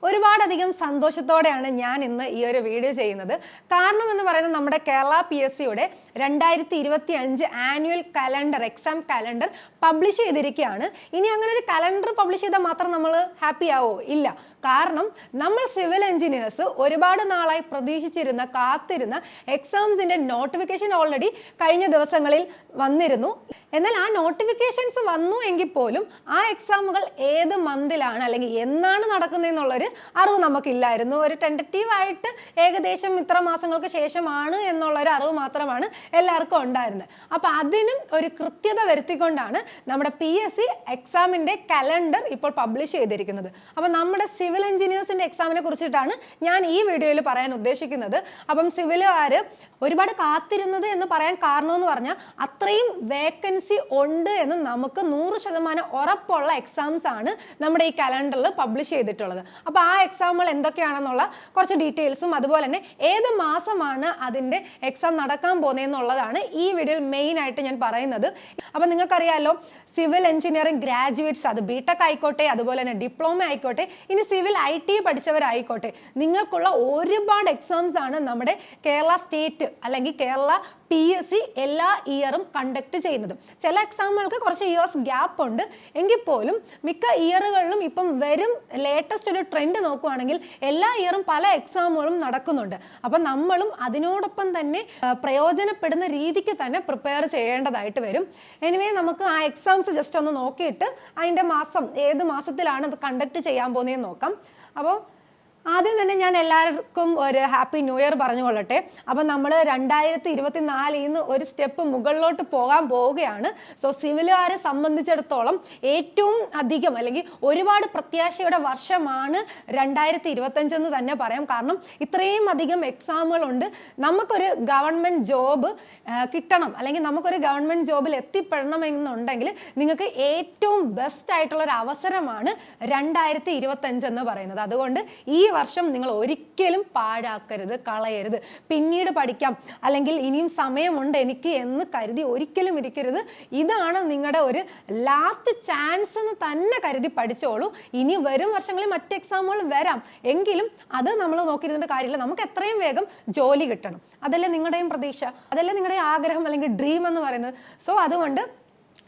ഒരുപാടധികം സന്തോഷത്തോടെയാണ് ഞാൻ ഇന്ന് ഈ ഒരു വീഡിയോ ചെയ്യുന്നത്. കാരണം എന്ന് പറയുന്നത് നമ്മുടെ കേരള PSCയുടെ 2025 annual calendar, exam calendar publish ചെയ്തിരിക്കുകയാണ്. ഇനി അങ്ങനെ ഒരു കലണ്ടർ പബ്ലിഷ് ചെയ്താൽ മാത്രം നമ്മൾ ഹാപ്പി ആവോ? ഇല്ല. കാരണം നമ്മൾ സിവിൽ എഞ്ചിനീയേഴ്സ് ഒരുപാട് നാളായി പ്രതീക്ഷിച്ചിരുന്ന, കാത്തിരുന്ന എക്സാംസിന്റെ നോട്ടിഫിക്കേഷൻ ഓൾറെഡി കഴിഞ്ഞ ദിവസങ്ങളിൽ വന്നിരുന്നു. എന്നാൽ ആ നോട്ടിഫിക്കേഷൻസ് വന്നു എങ്കിൽ പോലും ആ എക്സാമുകൾ ഏത് മന്തിലാണ് അല്ലെങ്കിൽ എന്നാണ് നടക്കുന്നതെന്നുള്ളൊരു അറിവ് നമുക്കില്ലായിരുന്നു. ഒരു ടെൻറ്ററ്റീവായിട്ട് ഏകദേശം ഇത്ര മാസങ്ങൾക്ക് ശേഷമാണ് എന്നുള്ളൊരു അറിവ് മാത്രമാണ് എല്ലാവർക്കും ഉണ്ടായിരുന്നത്. അപ്പോൾ അതിനും ഒരു കൃത്യത വരുത്തിക്കൊണ്ടാണ് നമ്മുടെ PSC എക്സാമിൻ്റെ കലണ്ടർ ഇപ്പോൾ പബ്ലിഷ് ചെയ്തിരിക്കുന്നത്. അപ്പോൾ നമ്മുടെ സിവിൽ എഞ്ചിനീയേഴ്സിൻ്റെ എക്സാമിനെ കുറിച്ചിട്ടാണ് ഞാൻ ഈ വീഡിയോയിൽ പറയാൻ ഉദ്ദേശിക്കുന്നത്. അപ്പം സിവിലുകാർ ഒരുപാട് കാത്തിരുന്നത് എന്ന് പറയാൻ കാരണമെന്ന് പറഞ്ഞാൽ അത്രയും വേക്കൻസി ഉണ്ട് എന്ന് നമുക്ക് 100% ഉറപ്പുള്ള എക്സാംസ് ആണ് നമ്മുടെ ഈ കലണ്ടറിൽ പബ്ലിഷ് ചെയ്തിട്ടുള്ളത്. അപ്പോൾ ആ എക്സാമുകൾ എന്തൊക്കെയാണെന്നുള്ള കുറച്ച് ഡീറ്റെയിൽസും അതുപോലെ തന്നെ ഏത് മാസമാണ് അതിൻ്റെ എക്സാം നടക്കാൻ പോകുന്നതെന്നുള്ളതാണ് ഈ വീഡിയോയിൽ മെയിനായിട്ട് ഞാൻ പറയുന്നത്. അപ്പോൾ നിങ്ങൾക്കറിയാമല്ലോ, സിവിൽ എഞ്ചിനീയറിംഗ് ഗ്രാജുവേറ്റ്സ്, അത് BTech ആയിക്കോട്ടെ, അതുപോലെ തന്നെ ഡിപ്ലോമ ആയിക്കോട്ടെ, ഇനി സിവിൽ IT പഠിച്ചവരായിക്കോട്ടെ, നിങ്ങൾക്കുള്ള ഒരുപാട് എക്സാംസ് ആണ് നമ്മുടെ കേരള സ്റ്റേറ്റ് അല്ലെങ്കിൽ കേരള PSC എല്ലാ ഇയറും കണ്ടക്ട് ചെയ്യുന്നത്. ചില എക്സാമുകൾക്ക് കുറച്ച് ഇയേഴ്സ് ഗ്യാപ്പ് ഉണ്ട് എങ്കിൽ പോലും മിക്ക ഇയറുകളിലും ഇപ്പം വരും ലേറ്റസ്റ്റ് ഒരു ട്രെൻഡ് നോക്കുകയാണെങ്കിൽ എല്ലാ ഇയറും പല എക്സാമുകളും നടക്കുന്നുണ്ട്. അപ്പം നമ്മളും അതിനോടൊപ്പം തന്നെ പ്രയോജനപ്പെടുന്ന രീതിക്ക് തന്നെ പ്രിപ്പയർ ചെയ്യേണ്ടതായിട്ട് വരും. എനിവേ, നമുക്ക് ആ എക്സാംസ് ജസ്റ്റ് ഒന്ന് നോക്കിയിട്ട് അതിൻ്റെ മാസം, ഏത് മാസത്തിലാണ് അത് കണ്ടക്ട് ചെയ്യാൻ പോകുന്നതെന്ന് നോക്കാം. അപ്പോൾ ആദ്യം തന്നെ ഞാൻ എല്ലാവർക്കും ഒരു ഹാപ്പി ന്യൂ ഇയർ പറഞ്ഞുകൊള്ളട്ടെ. അപ്പം നമ്മൾ 2024 നിന്ന് ഒരു സ്റ്റെപ്പ് മുകളിലോട്ട് പോകാൻ പോവുകയാണ്. സോ സിവിലുകാരെ സംബന്ധിച്ചിടത്തോളം ഏറ്റവും അധികം അല്ലെങ്കിൽ ഒരുപാട് പ്രത്യാശയുടെ വർഷമാണ് 2025 എന്ന് തന്നെ പറയാം. കാരണം ഇത്രയും അധികം എക്സാമുകളുണ്ട്. നമുക്കൊരു ഗവൺമെൻറ് ജോബ് കിട്ടണം അല്ലെങ്കിൽ നമുക്കൊരു ഗവൺമെൻറ് ജോബിൽ എത്തിപ്പെടണമെന്നുണ്ടെങ്കിൽ നിങ്ങൾക്ക് ഏറ്റവും ബെസ്റ്റ് ആയിട്ടുള്ളൊരു അവസരമാണ് 2025 എന്ന് പറയുന്നത്. അതുകൊണ്ട് ഈ വർഷം നിങ്ങൾ ഒരിക്കലും പാഴാക്കരുത്, കളയരുത്. പിന്നീട് പഠിക്കാം അല്ലെങ്കിൽ ഇനിയും സമയമുണ്ട് എനിക്ക് എന്ന് കരുതി ഒരിക്കലും ഇരിക്കരുത്. ഇതാണ് നിങ്ങളുടെ ഒരു ലാസ്റ്റ് ചാൻസ് എന്ന് തന്നെ കരുതി പഠിച്ചോളൂ. ഇനി വരും വർഷങ്ങളിൽ മറ്റ് എക്സാമുകൾ വരാം, എങ്കിലും അത് നമ്മൾ നോക്കിയിരുന്ന കാര്യമില്ല. നമുക്ക് എത്രയും വേഗം ജോലി കിട്ടണം. അതല്ലേ നിങ്ങളുടെയും പ്രതീക്ഷ, അതല്ലേ നിങ്ങളുടെ ആഗ്രഹം അല്ലെങ്കിൽ ഡ്രീം എന്ന് പറയുന്നത്. സോ അതുകൊണ്ട്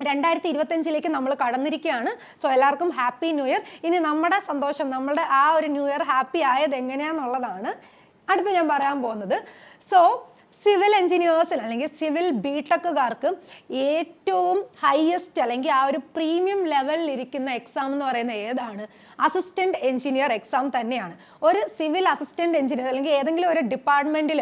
2025 നമ്മൾ കടന്നിരിക്കുകയാണ്. സോ എല്ലാവർക്കും ഹാപ്പി ന്യൂ ഇയർ. ഇനി നമ്മുടെ സന്തോഷം, നമ്മുടെ ആ ഒരു ന്യൂ ഇയർ ഹാപ്പി ആയത് എങ്ങനെയാണെന്നുള്ളതാണ് അടുത്ത് ഞാൻ പറയാൻ പോകുന്നത്. സോ സിവിൽ എഞ്ചിനീയേഴ്സിൽ അല്ലെങ്കിൽ സിവിൽ BTechകാർക്ക് ഏറ്റവും ഹയസ്റ്റ് അല്ലെങ്കിൽ ആ ഒരു പ്രീമിയം ലെവലിൽ ഇരിക്കുന്ന എക്സാം എന്ന് പറയുന്നത് ഏതാണ്? അസിസ്റ്റന്റ് എഞ്ചിനീയർ എക്സാം തന്നെയാണ്. ഒരു സിവിൽ അസിസ്റ്റന്റ് എഞ്ചിനീയർ അല്ലെങ്കിൽ ഏതെങ്കിലും ഒരു ഡിപ്പാർട്ട്മെന്റിൽ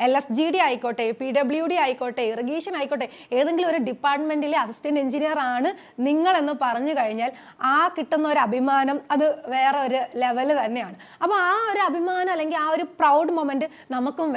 LSGD ആയിക്കോട്ടെ, PWD ആയിക്കോട്ടെ, ഇറിഗേഷൻ ആയിക്കോട്ടെ, ഏതെങ്കിലും ഒരു ഡിപ്പാർട്ട്മെന്റിലെ അസിസ്റ്റന്റ് എഞ്ചിനീയർ ആണ് നിങ്ങളെന്ന് പറഞ്ഞു കഴിഞ്ഞാൽ ആ കിട്ടുന്ന ഒരു അഭിമാനം അത് വേറെ ഒരു ലെവല് തന്നെയാണ്. അപ്പോൾ ആ ഒരു അഭിമാനം അല്ലെങ്കിൽ ആ ഒരു പ്രൗഡ് മൊമെന്റ് നമുക്കും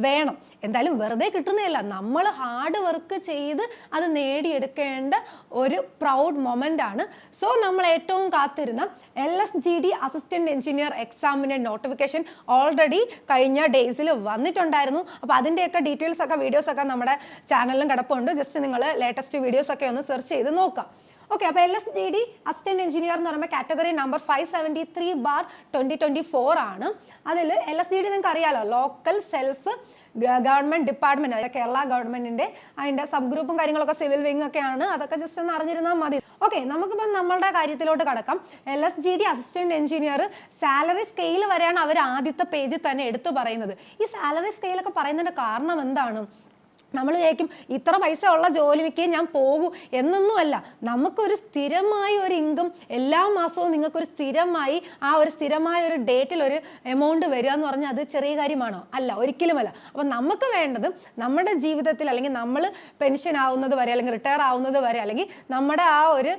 വേണം. എന്തായാലും വെറുതെ കിട്ടുന്നതല്ല, നമ്മൾ ഹാർഡ് വർക്ക് ചെയ്ത് അത് നേടിയെടുക്കേണ്ട ഒരു പ്രൗഡ് മൊമെന്റ് ആണ്. സോ നമ്മൾ ഏറ്റവും കാത്തിരുന്ന LSGD അസിസ്റ്റന്റ് എഞ്ചിനീയർ എക്സാമിന്റെ നോട്ടിഫിക്കേഷൻ ഓൾറെഡി കഴിഞ്ഞ ഡേയ്സിൽ വന്നിട്ടുണ്ടായിരുന്നു. അപ്പോൾ അതിൻ്റെയൊക്കെ ഡീറ്റെയിൽസ് ഒക്കെ വീഡിയോസ് ഒക്കെ നമ്മുടെ ചാനലിലും കിടപ്പുണ്ട്. ജസ്റ്റ് നിങ്ങൾ ലേറ്റസ്റ്റ് വീഡിയോസ് ഒക്കെ ഒന്ന് സെർച്ച് ചെയ്ത് നോക്കാം. ഓക്കെ, അപ്പോൾ LSGD അസിസ്റ്റന്റ് എഞ്ചിനീയർ എന്ന് പറയുമ്പോൾ കാറ്റഗറി നമ്പർ 573/2024 ആണ്. അതിൽ LSGD നിങ്ങൾക്ക് അറിയാലോ, ലോക്കൽ സെൽഫ് ഗവൺമെൻറ് ഡിപ്പാർട്ട്മെൻറ്റ്, അതായത് കേരള ഗവൺമെൻറ്റിൻ്റെ അതിൻ്റെ സബ് ഗ്രൂപ്പും കാര്യങ്ങളൊക്കെ സിവിൽ വിങ് ഒക്കെയാണ്. അതൊക്കെ ജസ്റ്റ് ഒന്ന് അറിഞ്ഞിരുന്നാൽ മതി. ഓക്കെ, നമുക്കിപ്പം നമ്മളുടെ കാര്യത്തിലോട്ട് കടക്കാം. LSGD assistant engineer salary scale വരെയാണ് അവർ ആദ്യത്തെ പേജിൽ തന്നെ എടുത്തു പറയുന്നത്. ഈ സാലറി സ്കെയിലൊക്കെ പറയുന്നതിൻ്റെ കാരണം എന്താണ്? നമ്മൾ വിചാരിക്കും ഇത്ര പൈസ ഉള്ള ജോലിക്ക് ഞാൻ പോകൂ എന്നൊന്നുമല്ല. നമുക്കൊരു സ്ഥിരമായ ഒരു ഇൻകം എല്ലാ മാസവും നിങ്ങൾക്കൊരു സ്ഥിരമായി ആ ഒരു സ്ഥിരമായ ഒരു ഡേറ്റിൽ ഒരു എമൗണ്ട് വരിക എന്ന് പറഞ്ഞാൽ അത് ചെറിയ കാര്യമാണോ? അല്ല, ഒരിക്കലുമല്ല. അപ്പം നമുക്ക് വേണ്ടത് നമ്മുടെ ജീവിതത്തിൽ അല്ലെങ്കിൽ നമ്മൾ പെൻഷൻ ആവുന്നത് വരെ അല്ലെങ്കിൽ റിട്ടയർ ആവുന്നത് വരെ അല്ലെങ്കിൽ നമ്മുടെ ആ ഒരു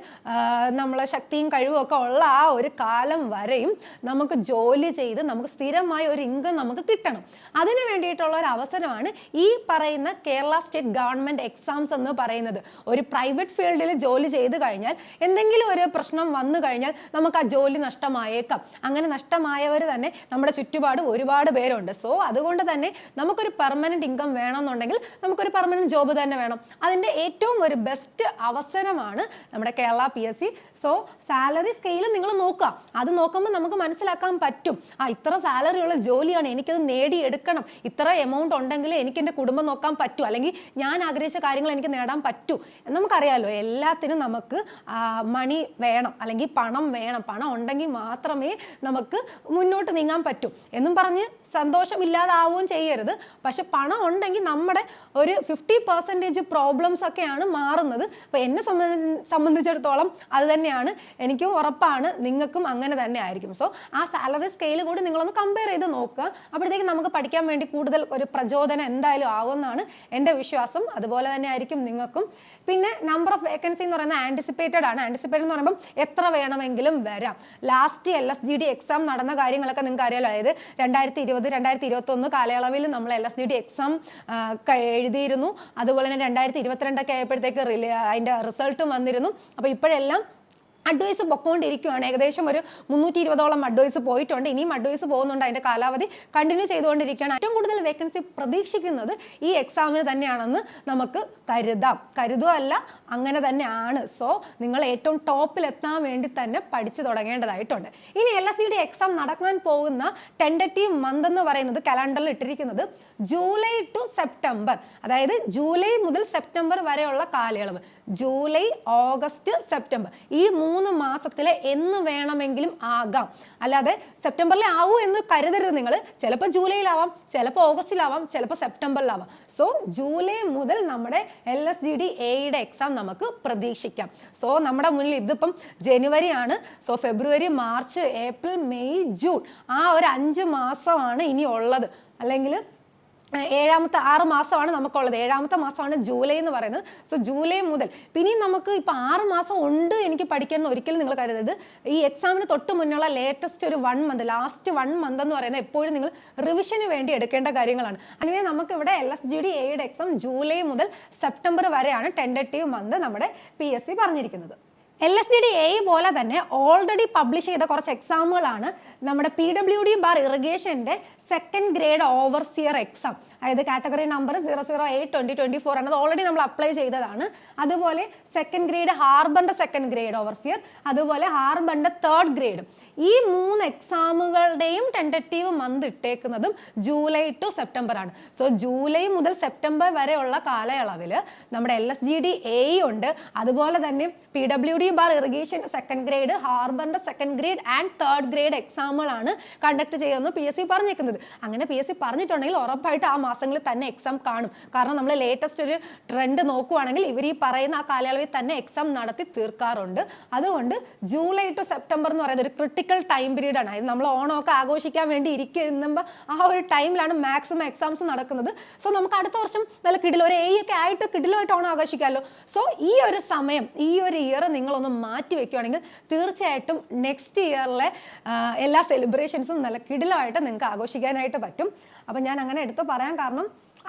നമ്മളെ ശക്തിയും കഴിവും ഒക്കെ ഉള്ള ആ ഒരു കാലം വരെയും നമുക്ക് ജോലി ചെയ്ത് നമുക്ക് സ്ഥിരമായ ഒരു ഇൻകം നമുക്ക് കിട്ടണം. അതിന് വേണ്ടിയിട്ടുള്ള ഒരു അവസരമാണ് ഈ പറയുന്ന Kerala Kerala state government exams എന്ന് പറയുന്നത്. ഒരു പ്രൈവറ്റ് ഫീൽഡിൽ ജോലി ചെയ്ത് കഴിഞ്ഞാൽ എന്തെങ്കിലും ഒരു പ്രശ്നം വന്നു കഴിഞ്ഞാൽ നമുക്ക് ആ ജോലി നഷ്ടമായേക്കാം. അങ്ങനെ നഷ്ടമായവർ തന്നെ നമ്മുടെ ചുറ്റുപാട് ഒരുപാട് പേരുണ്ട്. സോ അതുകൊണ്ട് തന്നെ നമുക്കൊരു പെർമനൻറ്റ് ഇൻകം വേണമെന്നുണ്ടെങ്കിൽ നമുക്കൊരു പെർമനൻറ്റ് ജോബ് തന്നെ വേണം. അതിൻ്റെ ഏറ്റവും ഒരു ബെസ്റ്റ് അവസരമാണ് നമ്മുടെ കേരള PSC. സോ സാലറി സ്കെയിലും നിങ്ങൾ നോക്കുക. അത് നോക്കുമ്പോൾ നമുക്ക് മനസ്സിലാക്കാൻ പറ്റും, ഇത്ര സാലറി ഉള്ള ജോലിയാണ്, എനിക്കത് നേടിയെടുക്കണം, ഇത്ര എമൗണ്ട് ഉണ്ടെങ്കിൽ എനിക്ക് എൻ്റെ കുടുംബം നോക്കാൻ പറ്റൂ, അല്ലെങ്കിൽ ഞാൻ ആഗ്രഹിച്ച കാര്യങ്ങൾ എനിക്ക് നേടാൻ പറ്റൂ. നമുക്കറിയാമല്ലോ, എല്ലാത്തിനും നമുക്ക് മണി വേണം, അല്ലെങ്കിൽ പണം വേണം. പണം ഉണ്ടെങ്കിൽ മാത്രമേ നമുക്ക് മുന്നോട്ട് നീങ്ങാൻ പറ്റൂ എന്നും പറഞ്ഞ് സന്തോഷമില്ലാതാവുകയും ചെയ്യരുത്. പക്ഷെ പണം ഉണ്ടെങ്കിൽ നമ്മുടെ ഒരു 50% പ്രോബ്ലംസ് ഒക്കെയാണ് മാറുന്നത്. അപ്പോൾ എന്നെ സംബന്ധിച്ചിടത്തോളം അത് തന്നെയാണ്, എനിക്കും ഉറപ്പാണ് നിങ്ങൾക്കും അങ്ങനെ തന്നെ ആയിരിക്കും. സോ ആ സാലറി സ്കെയിൽ കൂടി നിങ്ങളൊന്ന് കമ്പയർ ചെയ്ത് നോക്കുക. അപ്പോഴത്തേക്കും നമുക്ക് പഠിക്കാൻ വേണ്ടി കൂടുതൽ ഒരു പ്രചോദനം എന്തായാലും ആവുമെന്നാണ് എൻ്റെ വിശ്വാസം. അതുപോലെ തന്നെ ആയിരിക്കും നിങ്ങൾക്കും. പിന്നെ നമ്പർ ഓഫ് വേക്കൻസി എന്ന് പറയുന്നത് ആൻറ്റിസിപ്പേറ്റഡ് ആണ്. ആൻറ്റിസിപ്പേറ്റഡ് എന്ന് പറയുമ്പോൾ എത്ര വേണമെങ്കിലും വരാം. ലാസ്റ്റ് LSGD എക്സാം നടന്ന കാര്യങ്ങളൊക്കെ നിങ്ങൾക്ക് അറിയാലോ. അതായത് 2020, 2021 കാലയളവിൽ നമ്മൾ LSGD എക്സാം എഴുതിയിരുന്നു. അതുപോലെ തന്നെ 2022 ആയപ്പോഴത്തേക്ക് അതിൻ്റെ റിസൾട്ടും വന്നിരുന്നു. അപ്പോൾ ഇപ്പോഴെല്ലാം അഡ്വൈസ് പൊക്കോണ്ടിരിക്കുകയാണ്. ഏകദേശം ഒരു 320ഓളം അഡ്വൈസ് പോയിട്ടുണ്ട്. ഇനിയും അഡ്വൈസ് പോകുന്നുണ്ട്. അതിൻ്റെ കാലാവധി കണ്ടിന്യൂ ചെയ്തുകൊണ്ടിരിക്കുകയാണ്. ഏറ്റവും കൂടുതൽ വേക്കൻസി പ്രതീക്ഷിക്കുന്നത് ഈ എക്സാമിന് തന്നെയാണെന്ന് നമുക്ക് കരുതുകയല്ല, അങ്ങനെ തന്നെയാണ്. സോ നിങ്ങൾ ഏറ്റവും ടോപ്പിലെത്താൻ വേണ്ടി തന്നെ പഠിച്ചു തുടങ്ങേണ്ടതായിട്ടുണ്ട്. ഇനി LSGD എക്സാം നടക്കാൻ പോകുന്ന ടെൻഡറ്റീവ് മന്ത് എന്ന് പറയുന്നത് കലണ്ടറിൽ ഇട്ടിരിക്കുന്നത് ജൂലൈ ടു സെപ്റ്റംബർ, അതായത് ജൂലൈ മുതൽ സെപ്റ്റംബർ വരെയുള്ള കാലയളവ്. ജൂലൈ, ഓഗസ്റ്റ്, സെപ്റ്റംബർ ഈ 3 മാസത്തിലെ എന്ന് വേണമെങ്കിലും ആകാം. അല്ലാതെ സെപ്റ്റംബറിൽ ആവൂ എന്ന് കരുതരുത് നിങ്ങൾ. ചിലപ്പോൾ ജൂലൈയിലാവാം, ചിലപ്പോൾ ഓഗസ്റ്റിലാവാം, ചിലപ്പോൾ സെപ്റ്റംബറിലാവാം. സോ ജൂലൈ മുതൽ നമ്മുടെ LSGD Aയുടെ എക്സാം നമുക്ക് പ്രതീക്ഷിക്കാം. സോ നമ്മുടെ മുന്നിൽ ഇതിപ്പം ജനുവരി ആണ്. സോ ഫെബ്രുവരി, മാർച്ച്, ഏപ്രിൽ, മെയ്, ജൂൺ ആ ഒരു 5 മാസമാണ് ഇനി ഉള്ളത്. അല്ലെങ്കിൽ 6 മാസമാണ് നമുക്കുള്ളത്. 7ാമത്തെ മാസമാണ് ജൂലൈ എന്ന് പറയുന്നത്. സോ ജൂലൈ മുതൽ പിന്നെ നമുക്ക് ഇപ്പോൾ 6 മാസം ഉണ്ട് എനിക്ക് പഠിക്കാൻ എന്ന് ഒരിക്കലും നിങ്ങൾ കരുതരുത്. ഈ എക്സാമിന് തൊട്ട് മുന്നുള്ള ലേറ്റസ്റ്റ് ഒരു 1 മന്ത്, ലാസ്റ്റ് 1 മന്ത് എന്ന് പറയുന്നത് എപ്പോഴും നിങ്ങൾ റിവിഷന് വേണ്ടി എടുക്കേണ്ട കാര്യങ്ങളാണ്. അങ്ങനെ നമുക്കിവിടെ LSGD Aയുടെ എക്സാം ജൂലൈ മുതൽ സെപ്റ്റംബർ വരെയാണ് ടെൻഡറ്റീവ് മന്ത് നമ്മുടെ PSC പറഞ്ഞിരിക്കുന്നത്. LSGD A പോലെ തന്നെ ഓൾറെഡി പബ്ലിഷ് ചെയ്ത കുറച്ച് എക്സാമുകളാണ് നമ്മുടെ PWD ബാർ ഇറിഗേഷൻ്റെ സെക്കൻഡ് ഗ്രേഡ് ഓവർസിയർ എക്സാം. അതായത് കാറ്റഗറി നമ്പർ 008/2024 ആണ്. അത് ഓൾറെഡി നമ്മൾ അപ്ലൈ ചെയ്തതാണ്. അതുപോലെ സെക്കൻഡ് ഗ്രേഡ് ഹാർബറിൻ്റെ സെക്കൻഡ് ഗ്രേഡ് ഓവർസിയർ, അതുപോലെ ഹാർബറിൻ്റെ 3rd ഗ്രേഡും. ഈ 3 എക്സാമുകളുടെയും ടെൻഡറ്റീവ് മന്ത് ഇട്ടേക്കുന്നതും ജൂലൈ ടു സെപ്റ്റംബർ ആണ്. സോ ജൂലൈ മുതൽ സെപ്റ്റംബർ വരെയുള്ള കാലയളവിൽ നമ്മുടെ LSGD A ഉണ്ട്. അതുപോലെ തന്നെ PWD bar irrigation second grade, ഹാർബറിൻ്റെ second grade and 3rd grade എക്സാമുകളാണ് കണ്ടക്ട് ചെയ്യുമെന്ന് PSC പറഞ്ഞേക്കുന്നത്. അങ്ങനെ PSC പറഞ്ഞിട്ടുണ്ടെങ്കിൽ ഉറപ്പായിട്ട് ആ മാസങ്ങളിൽ തന്നെ എക്സാം കാണും. കാരണം നമ്മൾ ലേറ്റസ്റ്റ് ഒരു ട്രെൻഡ് നോക്കുവാണെങ്കിൽ ഇവർ ഈ പറയുന്ന ആ കാലയളവിൽ തന്നെ എക്സാം നടത്തി തീർക്കാറുണ്ട്. അതുകൊണ്ട് ജൂലൈ ടു സെപ്റ്റംബർ എന്ന് പറയുന്നത് ഒരു ക്രിട്ടിക്കൽ ടൈം പീരീഡ് ആണ്. അത് നമ്മൾ ഓണമൊക്കെ ആഘോഷിക്കാൻ വേണ്ടി ഇരിക്കുമ്പോൾ ആ ഒരു ടൈമിലാണ് മാക്സിമം എക്സാംസ് നടക്കുന്നത്. സോ നമുക്ക് അടുത്ത വർഷം നല്ല ഒരു A ഒക്കെ ആയിട്ട് കിടിലമായിട്ട് ഓണം ആഘോഷിക്കാമല്ലോ. സോ ഈ ഒരു സമയം, ഈ ഒരു ഇയർ നിങ്ങളൊന്ന് മാറ്റി വെക്കുകയാണെങ്കിൽ തീർച്ചയായിട്ടും നെക്സ്റ്റ് ഇയറിലെ എല്ലാ സെലിബ്രേഷൻസും നല്ല കിടിലമായിട്ട് നിങ്ങൾക്ക് ആഘോഷിക്കാനായിട്ട് പറ്റും. അപ്പം ഞാൻ അങ്ങനെ എടുത്ത് പറയാൻ കാരണം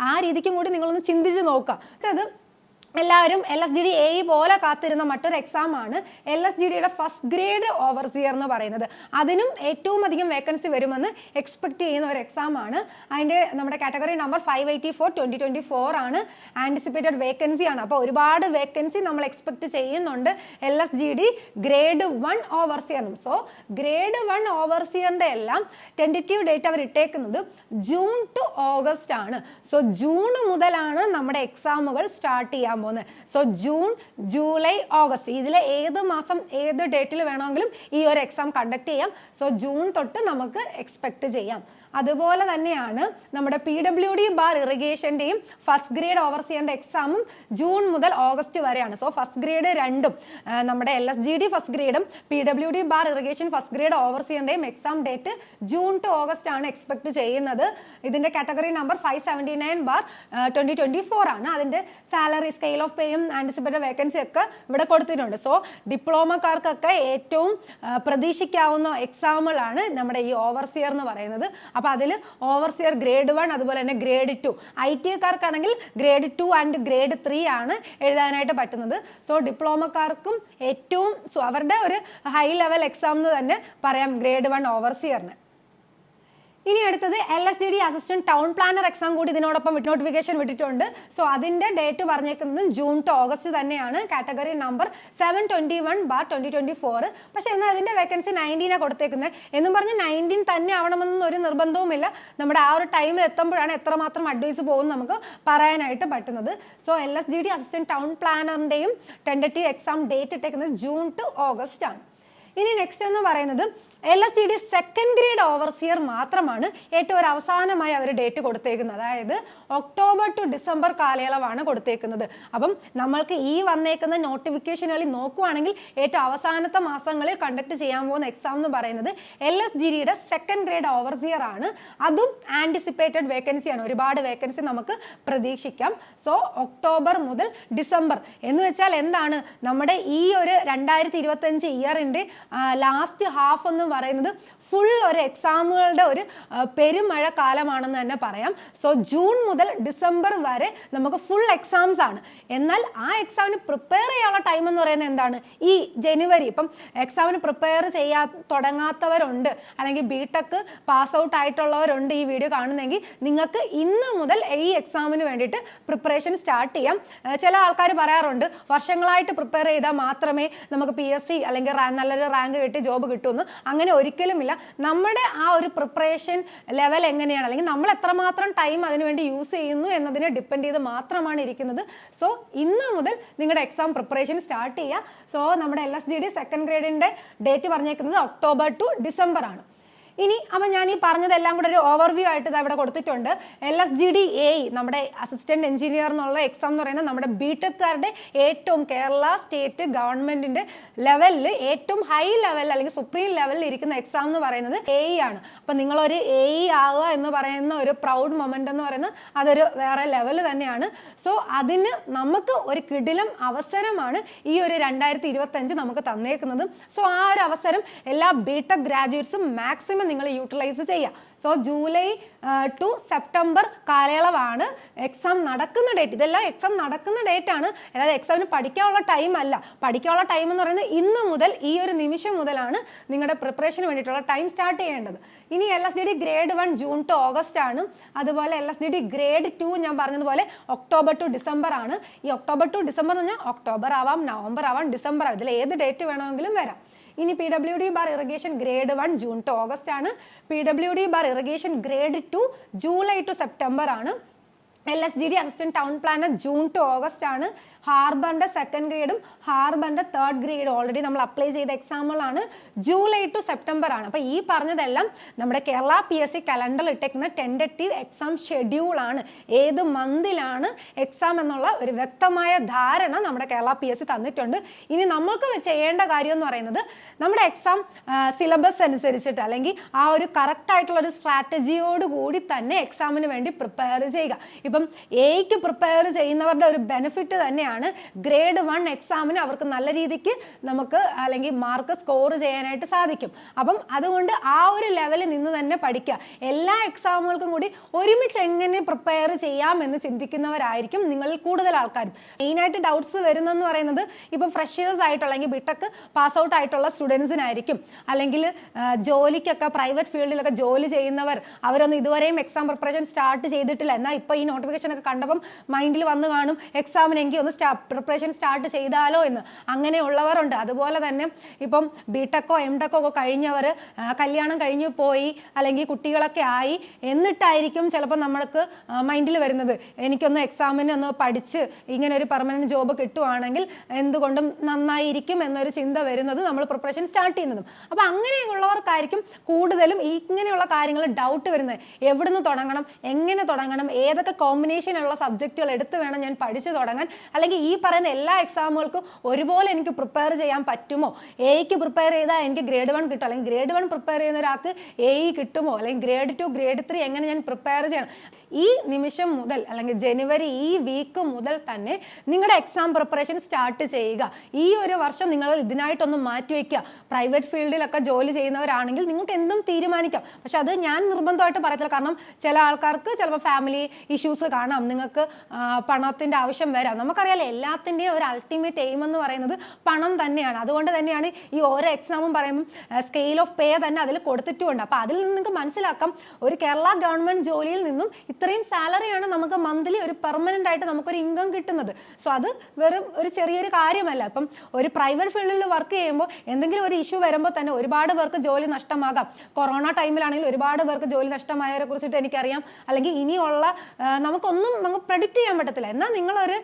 ആ രീതിക്കും കൂടി നിങ്ങളൊന്ന് ചിന്തിച്ച് നോക്കുക. അത് എല്ലാവരും LSGD A പോലെ കാത്തിരുന്ന മറ്റൊരു എക്സാമാണ് LSGDയുടെ ഫസ്റ്റ് ഗ്രേഡ് ഓവർസിയർ എന്ന് പറയുന്നത്. അതിനും ഏറ്റവും അധികം വേക്കൻസി വരുമെന്ന് എക്സ്പെക്ട് ചെയ്യുന്ന ഒരു എക്സാമാണ്. അതിൻ്റെ നമ്മുടെ കാറ്റഗറി നമ്പർ 584/2024 ആണ്. ആൻറ്റിസിപ്പേറ്റഡ് വേക്കൻസി ആണ്. അപ്പോൾ ഒരുപാട് വേക്കൻസി നമ്മൾ എക്സ്പെക്ട് ചെയ്യുന്നുണ്ട് LSGD ഗ്രേഡ് 1 ഓവർസിയറിനും. സോ ഗ്രേഡ് 1 ഓവർസിയറിൻ്റെ എല്ലാം ടെൻറ്റേറ്റീവ് ഡേറ്റ് അവർ ഇട്ടേക്കുന്നത് ജൂൺ ടു ഓഗസ്റ്റ് ആണ്. സോ ജൂൺ മുതലാണ് നമ്മുടെ എക്സാമുകൾ സ്റ്റാർട്ട് ചെയ്യാൻ പോകുന്നത്. സോ ജൂൺ, ജൂലൈ, ഓഗസ്റ്റ് ഇതിലെ ഏത് മാസം ഏത് ഡേറ്റിൽ വേണമെങ്കിലും ഈ ഒരു എക്സാം കണ്ടക്ട് ചെയ്യാം. സോ ജൂൺ തൊട്ട് നമുക്ക് എക്സ്പെക്ട് ചെയ്യാം. അതുപോലെ തന്നെയാണ് നമ്മുടെ PWD ബാർ ഇറിഗേഷൻ്റെയും ഫസ്റ്റ് ഗ്രേഡ് ഓവർസിയറിൻ്റെ എക്സാമും ജൂൺ മുതൽ ഓഗസ്റ്റ് വരെയാണ്. സോ ഫസ്റ്റ് ഗ്രേഡ് രണ്ടും നമ്മുടെ LSGD ഫസ്റ്റ് ഗ്രേഡും PWD bar irrigation first grade ഓവർസിയറിൻ്റെയും exam date June to August ആണ് എക്സ്പെക്ട് ചെയ്യുന്നത്. ഇതിൻ്റെ കാറ്റഗറി നമ്പർ 579/2024 ആണ്. അതിൻ്റെ സാലറി സ്കെയിൽ സ്കെയിൽ ഓഫ് പേയും ആൻറ്റിസിപ്പേറ്റഡ് വേക്കൻസി ഒക്കെ ഇവിടെ കൊടുത്തിട്ടുണ്ട്. സോ ഡിപ്ലോമക്കാർക്കൊക്കെ ഏറ്റവും പ്രതീക്ഷിക്കാവുന്ന എക്സാമുകളാണ് നമ്മുടെ ഈ ഓവർസിയർ എന്ന് പറയുന്നത്. അപ്പോൾ അതിൽ ഓവർസിയർ ഗ്രേഡ് 1 അതുപോലെ തന്നെ ഗ്രേഡ് 2, IT കാർക്കാണെങ്കിൽ ഗ്രേഡ് 2 ആൻഡ് ഗ്രേഡ് 3 ആണ് എഴുതാനായിട്ട് പറ്റുന്നത്. സോ ഡിപ്ലോമക്കാർക്കും ഏറ്റവും അവരുടെ ഒരു ഹൈ ലെവൽ എക്സാം എന്ന് തന്നെ പറയാം ഗ്രേഡ് 1 ഓവർസിയറിന്. ഇനി അടുത്തത് LSGD assistant town planar exam കൂടി ഇതിനോടൊപ്പം നോട്ടിഫിക്കേഷൻ വിട്ടിട്ടുണ്ട്. സോ അതിൻ്റെ ഡേറ്റ് പറഞ്ഞേക്കുന്നത് ജൂൺ ടു ഓഗസ്റ്റ് തന്നെയാണ്. Category number 721/2024. പക്ഷേ എന്നാൽ അതിൻ്റെ വേക്കൻസി 19 കൊടുത്തേക്കുന്നത്. എന്നും പറഞ്ഞ് 19 തന്നെ ആവണമെന്നൊന്നും ഒരു നിർബന്ധവുമില്ല. നമ്മുടെ ആ ഒരു ടൈമിൽ എത്തുമ്പോഴാണ് എത്രമാത്രം അഡ്വൈസ് പോകും നമുക്ക് പറയാനായിട്ട് പറ്റുന്നത്. സോ LSGD അസിസ്റ്റന്റ് ടൗൺ പ്ലാനറിൻ്റെയും ടെൻഡറ്റീവ് എക്സാം ഡേറ്റ് ഇട്ടേക്കുന്നത് ജൂൺ ടു ഓഗസ്റ്റ് ആണ്. ഇനി നെക്സ്റ്റ് എന്ന് പറയുന്നത് LSGD സെക്കൻഡ് ഗ്രേഡ് ഓവർസിയർ മാത്രമാണ് ഏറ്റവും ഒരു അവസാനമായി അവർ ഡേറ്റ് കൊടുത്തേക്കുന്നത്. അതായത് ഒക്ടോബർ ടു ഡിസംബർ കാലയളവാണ് കൊടുത്തേക്കുന്നത്. അപ്പം നമ്മൾക്ക് ഈ വന്നേക്കുന്ന നോട്ടിഫിക്കേഷനുകളിൽ നോക്കുവാണെങ്കിൽ ഏറ്റവും അവസാനത്തെ മാസങ്ങളിൽ കണ്ടക്ട് ചെയ്യാൻ പോകുന്ന എക്സാം എന്ന് പറയുന്നത് LSGDയുടെ സെക്കൻഡ് ഗ്രേഡ് ഓവർസിയർ ആണ്. അതും ആൻറ്റിസിപ്പേറ്റഡ് വേക്കൻസിയാണ്. ഒരുപാട് വേക്കൻസി നമുക്ക് പ്രതീക്ഷിക്കാം. സോ ഒക്ടോബർ മുതൽ ഡിസംബർ എന്ന് വെച്ചാൽ എന്താണ്, നമ്മുടെ ഈ ഒരു 2025 ഇയറിൻ്റെ ലാസ്റ്റ് ഹാഫ് എന്ന് പറയുന്നത് ഫുൾ ഒരു എക്സാമുകളുടെ ഒരു പെരുമഴ കാലമാണെന്ന് തന്നെ പറയാം. സോ ജൂൺ മുതൽ ഡിസംബർ വരെ നമുക്ക് ഫുൾ എക്സാംസ് ആണ്. എന്നാൽ ആ എക്സാമിന് പ്രിപ്പയർ ചെയ്യാനുള്ള ടൈം എന്ന് പറയുന്നത് എന്താണ്, ഈ ജനുവരി. ഇപ്പം എക്സാമിന് പ്രിപ്പയർ തുടങ്ങാത്തവരുണ്ട്, അല്ലെങ്കിൽ BTech പാസ് ഔട്ട് ആയിട്ടുള്ളവരുണ്ട് ഈ വീഡിയോ കാണുന്നെങ്കിൽ നിങ്ങൾക്ക് ഇന്ന് മുതൽ ഈ എക്സാമിന് വേണ്ടിയിട്ട് പ്രിപ്പറേഷൻ സ്റ്റാർട്ട് ചെയ്യാം. ചില ആൾക്കാർ പറയാറുണ്ട് വർഷങ്ങളായിട്ട് പ്രിപ്പയർ ചെയ്താൽ മാത്രമേ നമുക്ക് PSC അല്ലെങ്കിൽ നല്ലൊരു റാങ്ക് കിട്ടി ജോബ് കിട്ടുമെന്ന്. അങ്ങനെ ഒരിക്കലുമില്ല. നമ്മുടെ ആ ഒരു പ്രിപ്പറേഷൻ ലെവൽ എങ്ങനെയാണ്, അല്ലെങ്കിൽ നമ്മൾ എത്രമാത്രം ടൈം അതിനുവേണ്ടി യൂസ് ചെയ്യുന്നു എന്നതിനെ ഡിപ്പെൻഡ് ചെയ്ത് മാത്രമാണ് ഇരിക്കുന്നത്. സോ ഇന്ന് മുതൽ നിങ്ങളുടെ എക്സാം പ്രിപ്പറേഷൻ സ്റ്റാർട്ട് ചെയ്യുക. സോ നമ്മുടെ LSGD സെക്കൻഡ് ഗ്രേഡിൻ്റെ ഡേറ്റ് പറഞ്ഞേക്കുന്നത് ഒക്ടോബർ ടു ഡിസംബർ ആണ്. ഇനി അപ്പം ഞാൻ ഈ പറഞ്ഞതെല്ലാം കൂടെ ഒരു ഓവർവ്യൂ ആയിട്ട് ഇവിടെ കൊടുത്തിട്ടുണ്ട്. LSGD AE നമ്മുടെ അസിസ്റ്റന്റ് എഞ്ചിനീയർ എന്നുള്ള എക്സാം എന്ന് പറയുന്നത് നമ്മുടെ BTechകാരുടെ ഏറ്റവും കേരള സ്റ്റേറ്റ് ഗവൺമെന്റിന്റെ ലെവലിൽ ഏറ്റവും ഹൈ ലെവൽ അല്ലെങ്കിൽ സുപ്രീം ലെവലിൽ ഇരിക്കുന്ന എക്സാം എന്ന് പറയുന്നത് AE ആണ്. അപ്പം നിങ്ങളൊരു AE ആവുക എന്ന് പറയുന്ന ഒരു പ്രൗഡ് മൊമെന്റ് എന്ന് പറയുന്നത് അതൊരു വേറെ ലെവൽ തന്നെയാണ്. സോ അതിന് നമുക്ക് ഒരു കിടിലം അവസരമാണ് ഈ ഒരു 2025 നമുക്ക് തന്നേക്കുന്നത്. സോ ആ ഒരു അവസരം എല്ലാ BTech ഗ്രാജുവേറ്റ്സും മാക്സിമം നിങ്ങൾ യൂട്ടിലൈസ് ചെയ്യുക. സോ ജൂലൈ ടു സെപ്റ്റംബർ കാലയളവാണ് എക്സാം നടക്കുന്ന ഡേറ്റ്. ഇതെല്ലാം എക്സാം നടക്കുന്ന ഡേറ്റ് ആണ്, അതായത് എക്സാമിന് പഠിക്കാനുള്ള ടൈം അല്ല. പഠിക്കാനുള്ള ടൈം എന്ന് പറയുന്നത് ഇന്ന് മുതൽ, ഈ ഒരു നിമിഷം മുതലാണ് നിങ്ങളുടെ പ്രിപ്പറേഷന് വേണ്ടിയിട്ടുള്ള ടൈം സ്റ്റാർട്ട് ചെയ്യേണ്ടത്. ഇനി LSGD grade 1 June to August ആണ്. അതുപോലെ LSGD ഗ്രേഡ് 2 ഞാൻ പറഞ്ഞതുപോലെ ഒക്ടോബർ ടു ഡിസംബർ ആണ്. ഈ ഒക്ടോബർ ടു ഡിസംബർ എന്ന് പറഞ്ഞാൽ ഒക്ടോബർ ആവാം, നവംബർ ആവാം, ഡിസംബർ ആവാം, ഇതിൽ ഏത് ഡേറ്റ് വേണമെങ്കിലും വരാം. ഇനി PWD bar irrigation grade 1 June to August ആണ്. PWD bar irrigation grade 2 July to September ആണ്. LSGD assistant town planner June to August ആണ്. ഹാർബറിൻ്റെ സെക്കൻഡ് ഗ്രേഡും ഹാർബറിൻ്റെ തേർഡ് ഗ്രേഡും ഓൾറെഡി നമ്മൾ അപ്ലൈ ചെയ്ത എക്സാമുകളാണ്, ജൂലൈ ടു സെപ്റ്റംബർ ആണ്. അപ്പോൾ ഈ പറഞ്ഞതെല്ലാം നമ്മുടെ കേരള PSC കലണ്ടറിൽ ഇട്ടേക്കുന്ന ടെൻഡറ്റീവ് എക്സാം ഷെഡ്യൂളാണ്. ഏത് മന്തിലാണ് എക്സാം എന്നുള്ള ഒരു വ്യക്തമായ ധാരണ നമ്മുടെ കേരള PSC തന്നിട്ടുണ്ട്. ഇനി നമുക്ക് ചെയ്യേണ്ട കാര്യം എന്ന് പറയുന്നത് നമ്മുടെ എക്സാം സിലബസ് അനുസരിച്ചിട്ട് അല്ലെങ്കിൽ ആ ഒരു കറക്റ്റ് ആയിട്ടുള്ള ഒരു സ്ട്രാറ്റജിയോട് കൂടി തന്നെ എക്സാമിന് വേണ്ടി പ്രിപ്പയർ ചെയ്യുക. ഇപ്പം എയ്ക്ക് പ്രിപ്പയർ ചെയ്യുന്നവരുടെ ഒരു ബെനിഫിറ്റ് തന്നെയാണ് ഗ്രേഡ് 1 എക്സാമിന് അവർക്ക് നല്ല രീതിക്ക് നമുക്ക് അല്ലെങ്കിൽ മാർക്ക് സ്കോർ ചെയ്യാനായിട്ട് സാധിക്കും. അപ്പം അതുകൊണ്ട് ആ ഒരു ലെവലിൽ നിന്ന് തന്നെ പഠിക്കുക. എല്ലാ എക്സാമുകൾക്കും കൂടി ഒരുമിച്ച് എങ്ങനെ പ്രിപ്പയർ ചെയ്യാം എന്ന് ചിന്തിക്കുന്നവരായിരിക്കും നിങ്ങളിൽ കൂടുതൽ ആൾക്കാരും. മെയിനായിട്ട് ഡൗട്ട്സ് വരുന്നതെന്ന് പറയുന്നത് ഇപ്പം ഫ്രഷേഴ്സ് ആയിട്ടുള്ള അല്ലെങ്കിൽ BTech പാസ് ഔട്ട് ആയിട്ടുള്ള സ്റ്റുഡൻസിനായിരിക്കും. അല്ലെങ്കിൽ ജോലിക്കൊക്കെ പ്രൈവറ്റ് ഫീൽഡിലൊക്കെ ജോലി ചെയ്യുന്നവർ, അവരൊന്നും ഇതുവരെയും എക്സാം പ്രിപ്പറേഷൻ സ്റ്റാർട്ട് ചെയ്തിട്ടില്ല. എന്നാൽ ഇപ്പോൾ ഈ നോട്ടിഫിക്കേഷൻ ഒക്കെ കണ്ടപ്പം മൈൻഡിൽ വന്ന് കാണും എക്സാമിനെങ്കിൽ ഒന്ന് പ്രിപ്പറേഷൻ സ്റ്റാർട്ട് ചെയ്താലോ എന്ന്. അങ്ങനെയുള്ളവരുണ്ട്. അതുപോലെ തന്നെ ഇപ്പം BTech MTech ഒക്കെ കഴിഞ്ഞവർ കല്യാണം കഴിഞ്ഞു പോയി അല്ലെങ്കിൽ കുട്ടികളൊക്കെ ആയി എന്നിട്ടായിരിക്കും ചിലപ്പോൾ നമ്മൾക്ക് മൈൻഡിൽ വരുന്നത് എനിക്കൊന്ന് എക്സാമിന് ഒന്ന് പഠിച്ച് ഇങ്ങനെ ഒരു പെർമനൻറ്റ് ജോബ് കിട്ടുവാണെങ്കിൽ എന്തുകൊണ്ടും നന്നായിരിക്കും എന്നൊരു ചിന്ത വരുന്നത് നമ്മൾ പ്രിപ്പറേഷൻ സ്റ്റാർട്ട് ചെയ്യുന്നതും. അപ്പോൾ അങ്ങനെയുള്ളവർക്കായിരിക്കും കൂടുതലും ഇങ്ങനെയുള്ള കാര്യങ്ങൾ ഡൗട്ട് വരുന്നത്. എവിടുന്ന് തുടങ്ങണം, എങ്ങനെ തുടങ്ങണം, ഏതൊക്കെ കോമ്പിനേഷനുള്ള സബ്ജക്റ്റുകൾ എടുത്ത് വേണം ഞാൻ പഠിച്ചു തുടങ്ങാൻ, അല്ലെങ്കിൽ ഈ പറയുന്ന എല്ലാ എക്സാമുകൾക്കും ഒരുപോലെ എനിക്ക് പ്രിപ്പയർ ചെയ്യാൻ പറ്റുമോ? എയ്ക്ക് പ്രിപ്പയർ ചെയ്താൽ എനിക്ക് ഗ്രേഡ് 1 കിട്ടും, അല്ലെങ്കിൽ ഗ്രേഡ് 1 പ്രിപ്പയർ ചെയ്യുന്ന ഒരാൾക്ക് എ കിട്ടുമോ, അല്ലെങ്കിൽ ഗ്രേഡ് 2 ഗ്രേഡ് 3 എങ്ങനെ ഞാൻ പ്രിപ്പയർ ചെയ്യണം? ഈ നിമിഷം മുതൽ അല്ലെങ്കിൽ ജനുവരി ഈ വീക്ക് മുതൽ തന്നെ നിങ്ങളുടെ എക്സാം പ്രിപ്പറേഷൻ സ്റ്റാർട്ട് ചെയ്യുക. ഈ ഒരു വർഷം നിങ്ങൾ ഇതിനായിട്ടൊന്ന് മാറ്റിവെക്കുക. പ്രൈവറ്റ് ഫീൽഡിലൊക്കെ ജോലി ചെയ്യുന്നവരാണെങ്കിൽ നിങ്ങൾക്ക് എന്തും തീരുമാനിക്കാം, പക്ഷെ അത് ഞാൻ നിർബന്ധമായിട്ട് പറയത്തില്ല. കാരണം ചില ആൾക്കാർക്ക് ചിലപ്പോൾ ഫാമിലി ഇഷ്യൂസ് കാണാം, നിങ്ങൾക്ക് പണത്തിൻ്റെ ആവശ്യം വരാം. നമുക്കറിയാലോ എല്ലാത്തിൻ്റെയും ഒരു അൾട്ടിമേറ്റ് എയിം എന്ന് പറയുന്നത് പണം തന്നെയാണ്. അതുകൊണ്ട് തന്നെയാണ് ഈ ഓരോ എക്സാമും പറയുമ്പോൾ സ്കെയിൽ ഓഫ് പേ തന്നെ അതിൽ കൊടുത്തിട്ടുമുണ്ട്. അപ്പോൾ അതിൽ നിന്ന് നിങ്ങൾക്ക് മനസ്സിലാക്കാം ഒരു കേരള ഗവൺമെൻറ് ജോലിയിൽ നിന്നും ഇത്രയും സാലറിയാണ് നമുക്ക് മന്ത്ലി ഒരു പെർമനൻ്റ് ആയിട്ട് നമുക്കൊരു ഇൻകം കിട്ടുന്നത്. സോ അത് വെറും ഒരു ചെറിയൊരു കാര്യമല്ല. അപ്പം ഒരു പ്രൈവറ്റ് ഫീൽഡിൽ വർക്ക് ചെയ്യുമ്പോൾ എന്തെങ്കിലും ഒരു ഇഷ്യൂ വരുമ്പോൾ തന്നെ ഒരുപാട് പേർക്ക് ജോലി നഷ്ടമാകാം. കൊറോണ ടൈമിലാണെങ്കിൽ ഒരുപാട് പേർക്ക് ജോലി നഷ്ടമായവരെ കുറിച്ചിട്ട് എനിക്കറിയാം. അല്ലെങ്കിൽ ഇനിയുള്ള നമുക്കൊന്നും നമുക്ക് പ്രെഡിക്റ്റ് ചെയ്യാൻ പറ്റത്തില്ല. എന്നാൽ നിങ്ങളൊരു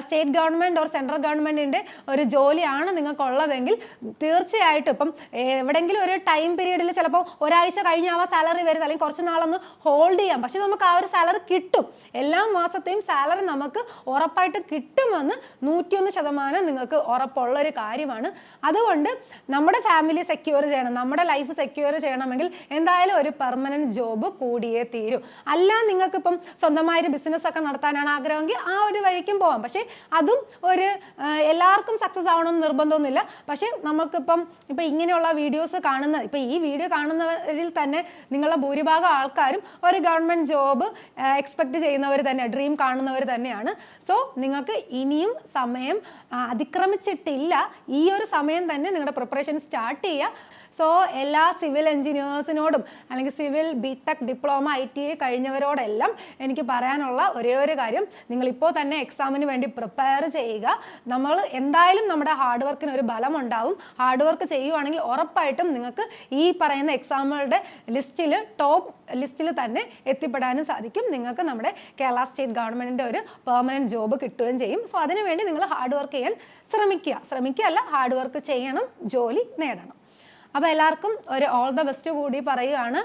സ്റ്റേറ്റ് ഗവൺമെൻറ് ഓർ സെൻട്രൽ ഗവൺമെൻറ്റിൻ്റെ ഒരു ജോലിയാണ് നിങ്ങൾക്കുള്ളതെങ്കിൽ തീർച്ചയായിട്ടും ഇപ്പം എവിടെയെങ്കിലും ഒരു ടൈം പീരീഡിൽ ചിലപ്പോൾ ഒരാഴ്ച കഴിഞ്ഞാവാം സാലറി വരുന്നത്, അല്ലെങ്കിൽ കുറച്ച് നാളൊന്ന് ഹോൾഡ് ചെയ്യാം. പക്ഷെ നമുക്ക് ആ ഒരു സാലറി കിട്ടും. എല്ലാ മാസത്തെയും സാലറി നമുക്ക് ഉറപ്പായിട്ട് കിട്ടുമെന്ന് 101% നിങ്ങൾക്ക് ഉറപ്പുള്ളൊരു കാര്യമാണ്. അതുകൊണ്ട് നമ്മുടെ ഫാമിലി സെക്യൂർ ചെയ്യണം, നമ്മുടെ ലൈഫ് സെക്യൂർ ചെയ്യണമെങ്കിൽ എന്തായാലും ഒരു പെർമനൻറ്റ് ജോബ് കൂടിയേ തീരും. അല്ല നിങ്ങൾക്കിപ്പം സ്വന്തമായൊരു ബിസിനസ്സൊക്കെ നടത്താനാണ് ആഗ്രഹമെങ്കിൽ ആ ഒരു വഴിക്കും പോകാം. പക്ഷേ അതും ഒരു എല്ലാവർക്കും സക്സസ് ആവണമെന്ന് നിർബന്ധമൊന്നുമില്ല. പക്ഷേ നമുക്കിപ്പം ഇങ്ങനെയുള്ള വീഡിയോസ് കാണുന്ന ഈ വീഡിയോ കാണുന്നവരിൽ തന്നെ നിങ്ങളുടെ ഭൂരിഭാഗം ആൾക്കാരും ഒരു ഗവൺമെൻറ് ജോബ് എക്സ്പെക്റ്റ് ചെയ്യുന്നവർ തന്നെ, ഡ്രീം കാണുന്നവർ തന്നെയാണ്. സോ നിങ്ങൾക്ക് ഇനിയും സമയം അതിക്രമിച്ചിട്ടില്ല. ഈ ഒരു സമയം തന്നെ നിങ്ങളുടെ പ്രിപ്പറേഷൻ സ്റ്റാർട്ട് ചെയ്യുക. സോ എല്ലാ സിവിൽ എഞ്ചിനീയേഴ്സിനോടും അല്ലെങ്കിൽ സിവിൽ ബിടെക് ഡിപ്ലോമ ITI കഴിഞ്ഞവരോടെല്ലാം എനിക്ക് പറയാനുള്ള ഒരേ ഒരു കാര്യം, നിങ്ങളിപ്പോൾ തന്നെ എക്സാമിന് വേണ്ടി പ്രിപ്പയർ ചെയ്യുക. നമ്മൾ എന്തായാലും നമ്മുടെ ഹാർഡ് വർക്കിന് ഒരു ബലം ഉണ്ടാവും. ഹാർഡ് വർക്ക് ചെയ്യുവാണെങ്കിൽ ഉറപ്പായിട്ടും നിങ്ങൾക്ക് ഈ പറയുന്ന എക്സാമുകളുടെ ടോപ്പ് ലിസ്റ്റിൽ തന്നെ എത്തിപ്പെടാനും സാധിക്കും. നിങ്ങൾക്ക് നമ്മുടെ കേരള സ്റ്റേറ്റ് ഗവൺമെൻറ്റിൻ്റെ ഒരു പെർമനൻറ്റ് ജോബ് കിട്ടുകയും ചെയ്യും. സോ അതിനുവേണ്ടി നിങ്ങൾ ഹാർഡ് വർക്ക് ചെയ്യാൻ ശ്രമിക്കുക, ഹാർഡ് വർക്ക് ചെയ്യണം, ജോലി നേടണം. അപ്പോൾ എല്ലാവർക്കും ഒരു ഓൾ ദ ബെസ്റ്റ് കൂടി പറയുകയാണ്.